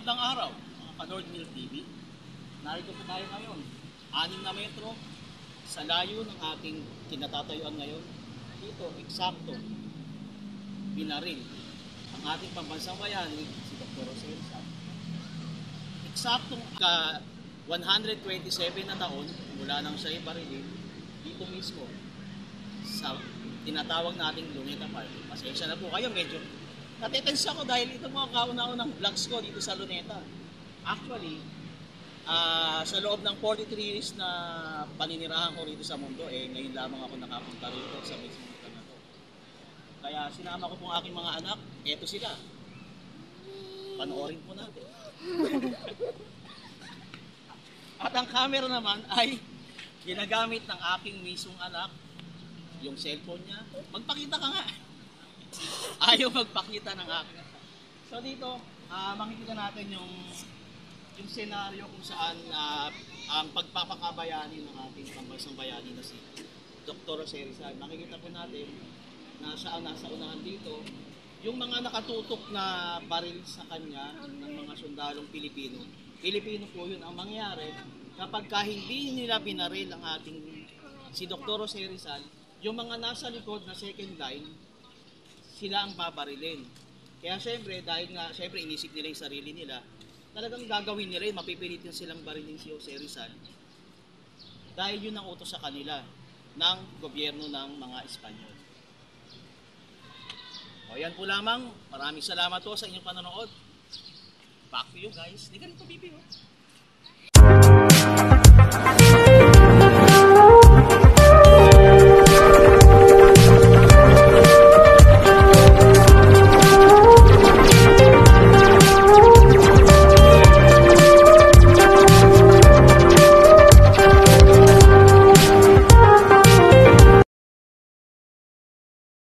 Magandang araw, mga ka-Lord Mill TV. Narito po tayo ngayon, 6 na metro sa layo ng ating kinatatayuan ngayon. Dito, eksakto, binaril ang ating pambansang bayani, si Dr. Rosel San. Eksaktong 127 na taon mula nang siya ibarilin dito mismo sa tinatawag nating Luneta Park. Pasensya na po kayo, medyo natitense ako dahil ito mga kauna-unang vlogs ko dito sa Luneta. Actually, sa loob ng 43 years na paninirahan ko rito sa mundo, ngayon lamang ako nakapunta rito sa mismong lugar na to. Kaya sinama ko pong aking mga anak, eto sila. Panoorin po natin. At ang camera naman ay ginagamit ng aking mismong anak, yung cellphone niya. Magpakita ka nga. Ayaw magpakita ng aking. So dito, makikita natin yung senaryo kung saan ang pagpapakabayani ng ating pambansang bayani na si Dr. Rosel San. Makikita po natin na siya ang nasa unahan dito. Yung mga nakatutok na baril sa kanya ng mga sundalong Pilipino. Pilipino po yun ang mangyari kapag hindi nila binaril ang ating si Dr. Rosel San, yung mga nasa likod na second line, sila ang babarilin. Kaya syempre, dahil nga syempre inisip nila yung sarili nila, talagang gagawin nila yun, mapipilitin silang barilin si Jose Rizal. Dahil yun ang utos sa kanila ng gobyerno ng mga Espanyol. O yan po lamang, maraming salamat po sa inyong panonood. Back to you guys. Hindi ka nito, Bibi.